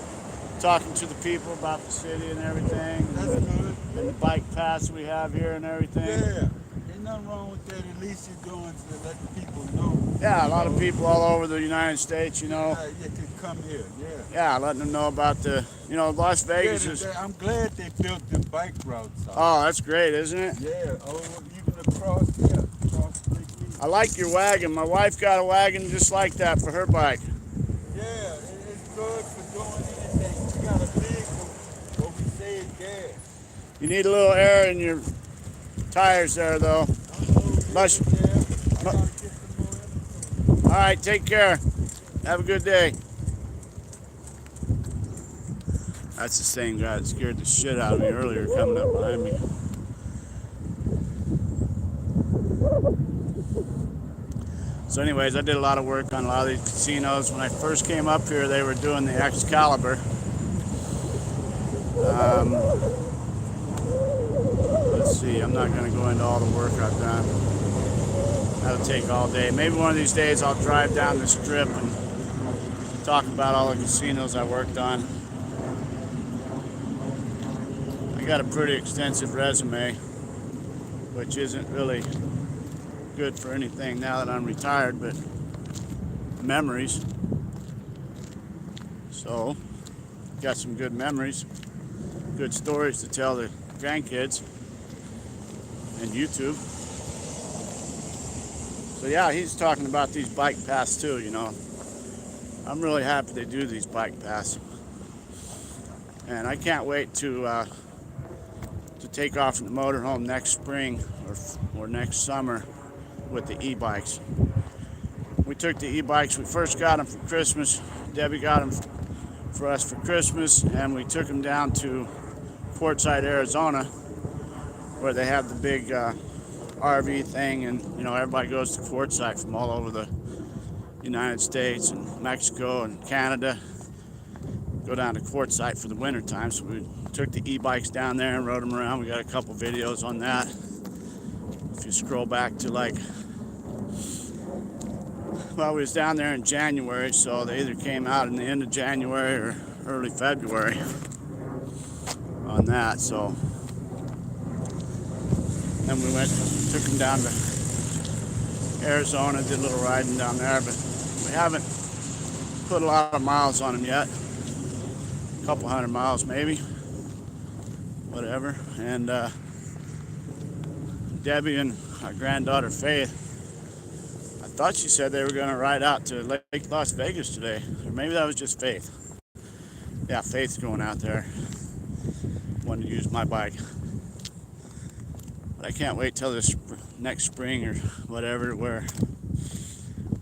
talking to the people about the city and everything. That's good. And the bike paths we have here and everything. Yeah, ain't nothing wrong with that. At least you're doing to let the people know. Yeah, a lot of people all over the United States, you know. Yeah, you can come here, yeah. Yeah, letting them know about the, you know, Las Vegas is... I'm glad they built the bike routes out. Oh, that's great, isn't it? Yeah, even across there, across the Lake Mead. I like your wagon. My wife got a wagon just like that for her bike. Yeah, it's good for doing anything. You got a vehicle, what we say is gas. You need a little air in your tires there, though. All right, take care. Have a good day. That's the same guy that scared the shit out of me earlier coming up behind me. So anyways, I did a lot of work on a lot of these casinos. When I first came up here, they were doing the Excalibur. Let's see, I'm not going to go into all the work I've done. That'll take all day. Maybe one of these days I'll drive down the strip and talk about all the casinos I worked on. I got a pretty extensive resume, which isn't really good for anything now that I'm retired, but memories. So, got some good memories, good stories to tell the grandkids and YouTube. So yeah, he's talking about these bike paths too, you know. I'm really happy they do these bike paths. And I can't wait to take off in the motorhome next spring or next summer with the e-bikes. We took the e-bikes, we first got them for Christmas. Debbie got them for us for Christmas, and we took them down to Quartzsite, Arizona, where they have the big RV thing, and you know, everybody goes to Quartzsite from all over the United States and Mexico and Canada. Go down to Quartzsite for the winter time, so we took the e-bikes down there and rode them around. We got a couple videos on that. If you scroll back to well, we was down there in January, so they either came out in the end of January or early February on that. So then we took them down to Arizona, did a little riding down there, but we haven't put a lot of miles on them yet. A couple hundred miles maybe, whatever. And Debbie and our granddaughter Faith, I thought she said they were going to ride out to Lake Las Vegas today, or maybe that was just Faith. Yeah, Faith's going out there. Wanted to use my bike, but I can't wait till this next spring or whatever, where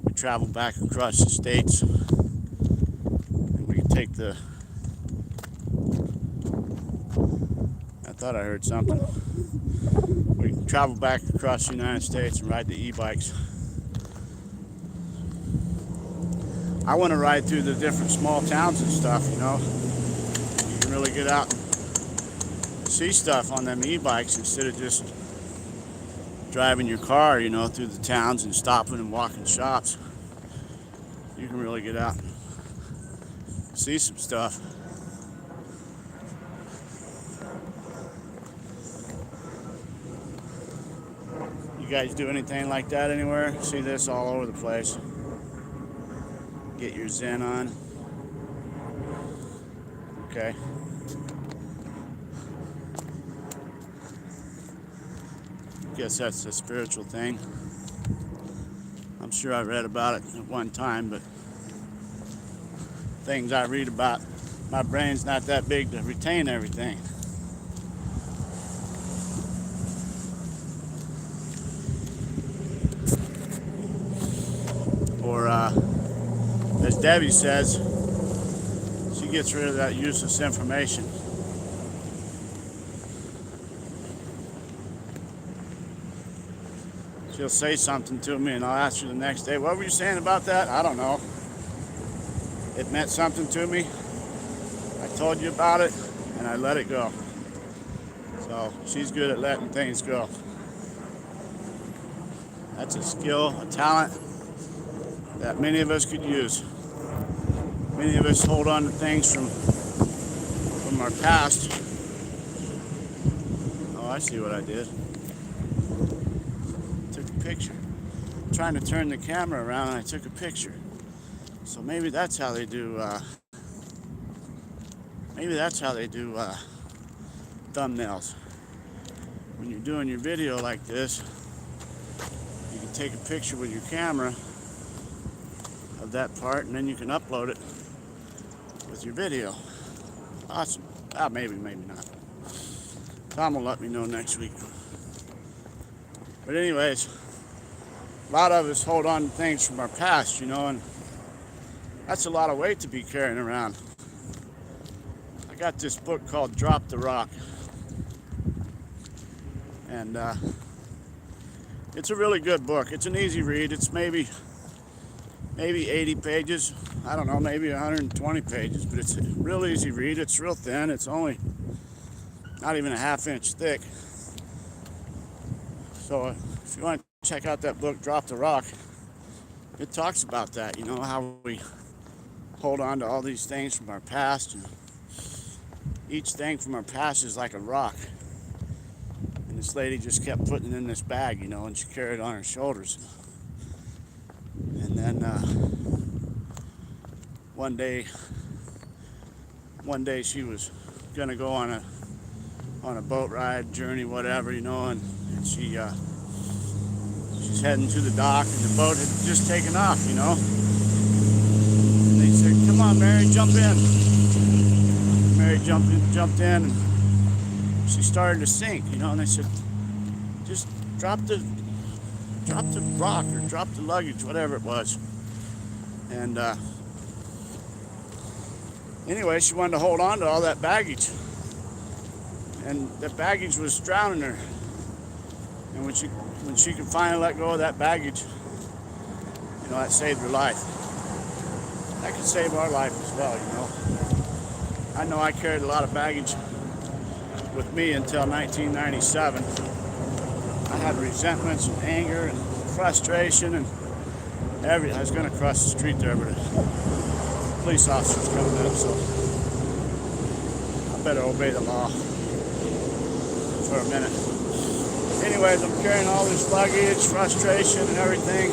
we travel back across the states and we can take the, I thought I heard something. We can travel back across the United States and ride the e-bikes. I want to ride through the different small towns and stuff, you know. You can really get out and see stuff on them e-bikes instead of just driving your car, you know, through the towns and stopping and walking shops. You can really get out and see some stuff. You guys do anything like that anywhere? See this all over the place. Get your Zen on. Okay. Guess that's a spiritual thing. I'm sure I read about it at one time, but things I read about, my brain's not that big to retain everything. Or as Debbie says, she gets rid of that useless information. She'll say something to me and I'll ask her the next day, what were you saying about that? I don't know. It meant something to me. I told you about it and I let it go. So she's good at letting things go. That's a skill, a talent that many of us could use. Many of us hold on to things from our past. Oh, I see what I did. Took a picture. I'm trying to turn the camera around and I took a picture. So maybe that's how they do thumbnails. When you're doing your video like this, you can take a picture with your camera of that part and then you can upload it with your video. Awesome. Maybe not. Tom will let me know next week. But anyways, lot of us hold on to things from our past, you know, and that's a lot of weight to be carrying around. I got this book called Drop the Rock, and it's a really good book. It's an easy read. It's maybe 80 pages. I don't know, maybe 120 pages, but it's a real easy read. It's real thin. It's only not even a ½ inch thick. So if you want to check out that book, Drop the Rock, it talks about that, you know, how we hold on to all these things from our past. And each thing from our past is like a rock. And this lady just kept putting it in this bag, you know, and she carried it on her shoulders. And then one day she was gonna go on a boat ride, journey, whatever, you know, and she's heading to the dock, and the boat had just taken off, you know. And they said, "Come on, Mary, jump in." Mary jumped in, and she started to sink, you know. And they said, "Just drop the rock or drop the luggage, whatever it was." And anyway, she wanted to hold on to all that baggage, and that baggage was drowning her. And when she could finally let go of that baggage, you know, that saved her life. That could save our life as well, you know. I know I carried a lot of baggage with me until 1997. I had resentments and anger and frustration and everything. I was going to cross the street there, but a police officer's coming up, so I better obey the law for a minute. Anyways, I'm carrying all this luggage, frustration, and everything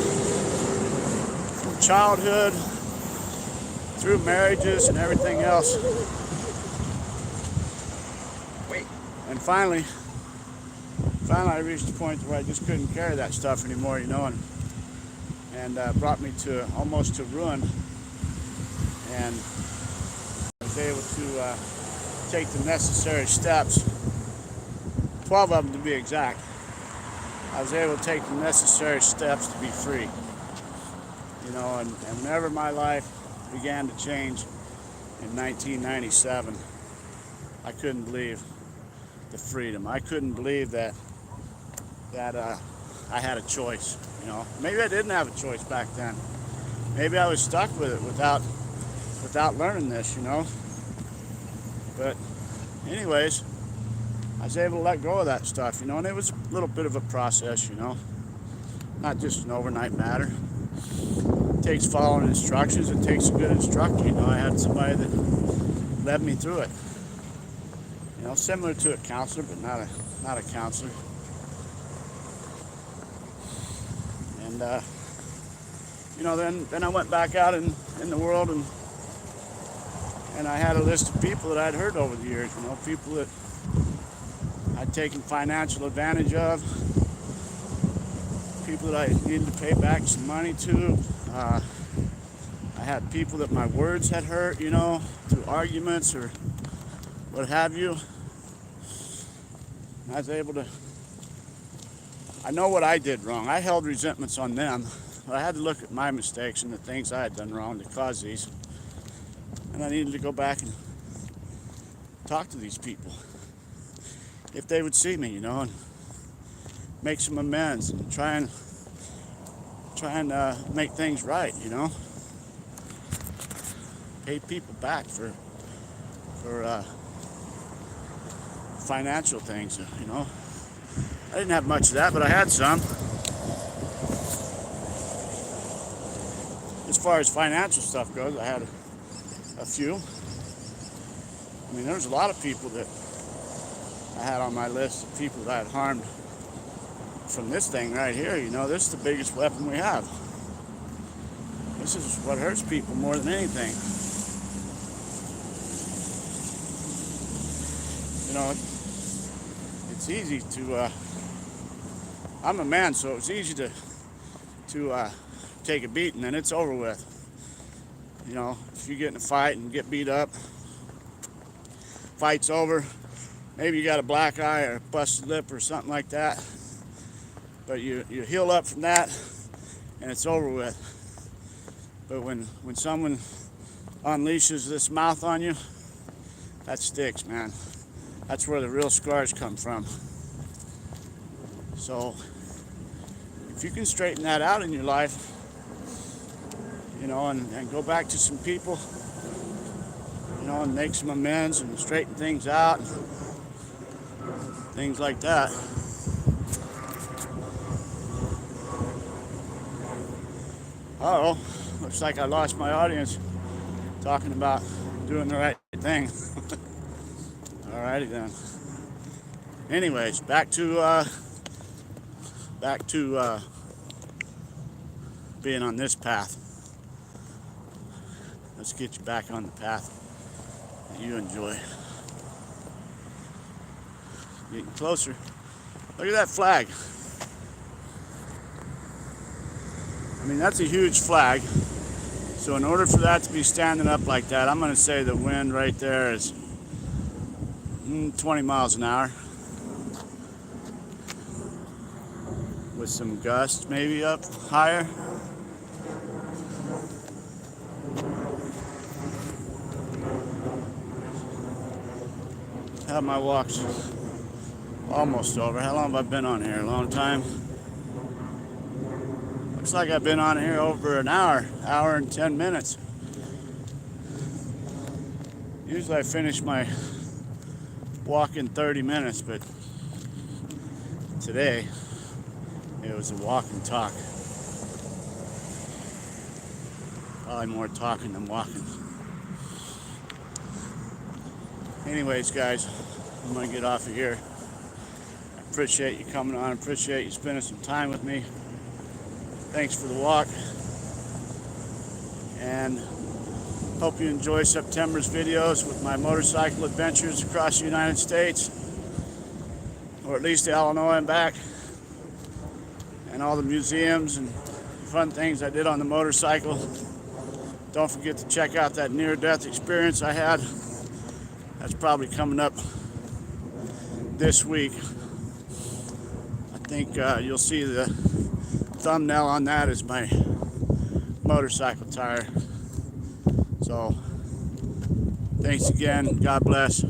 from childhood through marriages and everything else. And finally I reached the point where I just couldn't carry that stuff anymore, you know, and brought me to almost to ruin. And I was able to take the necessary steps, 12 of them to be exact. I was able to take the necessary steps to be free, you know, and whenever my life began to change in 1997, I couldn't believe the freedom. I couldn't believe that I had a choice, you know. Maybe I didn't have a choice back then. Maybe I was stuck with it without learning this, you know. But anyways, I was able to let go of that stuff, you know, and it was a little bit of a process, you know. Not just an overnight matter. It takes following instructions. It takes a good instructor, you know. I had somebody that led me through it. You know, similar to a counselor, but not a counselor. And you know, then I went back out in the world, and I had a list of people that I'd heard over the years. You know, people that I'd taken financial advantage of, people that I needed to pay back some money to. I had people that my words had hurt, you know, through arguments or what have you. I was able to, I know what I did wrong. I held resentments on them, but I had to look at my mistakes and the things I had done wrong to cause these. And I needed to go back and talk to these people. If they would see me, you know, and make some amends and try and make things right, you know. Pay people back for financial things, you know. I didn't have much of that, but I had some. As far as financial stuff goes, I had a few. I mean, there was a lot of people that I had on my list of people that I had harmed from this thing right here, you know. This is the biggest weapon we have. This is what hurts people more than anything. You know, it's easy to, I'm a man, so it's easy to take a beating and it's over with. You know, if you get in a fight and get beat up, fight's over, maybe you got a black eye or a busted lip or something like that, but you heal up from that, and it's over with. But when someone unleashes this mouth on you, that sticks, man. That's where the real scars come from. So if you can straighten that out in your life, you know, and go back to some people, you know, and make some amends and straighten things out, things like that. Uh-oh, looks like I lost my audience talking about doing the right thing. Alrighty then. Anyways, back to being on this path. Let's get you back on the path that you enjoy. Getting closer. Look at that flag. I mean, that's a huge flag. So in order for that to be standing up like that, I'm going to say the wind right there is 20 miles an hour. With some gusts maybe up higher. Have my walks almost over. How long have I been on here? A long time. Looks like I've been on here over an hour and 10 minutes. Usually I finish my walk in 30 minutes, but today it was a walk and talk. Probably more talking than walking. Anyways, guys, I'm gonna get off of here. I appreciate you coming on. I appreciate you spending some time with me. Thanks for the walk. And hope you enjoy September's videos with my motorcycle adventures across the United States, or at least to Illinois and back, and all the museums and fun things I did on the motorcycle. Don't forget to check out that near-death experience I had. That's probably coming up this week. I think you'll see the thumbnail on that is my motorcycle tire. So thanks again. God bless.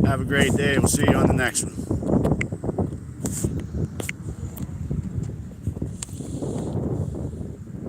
Have a great day. We'll see you on the next one.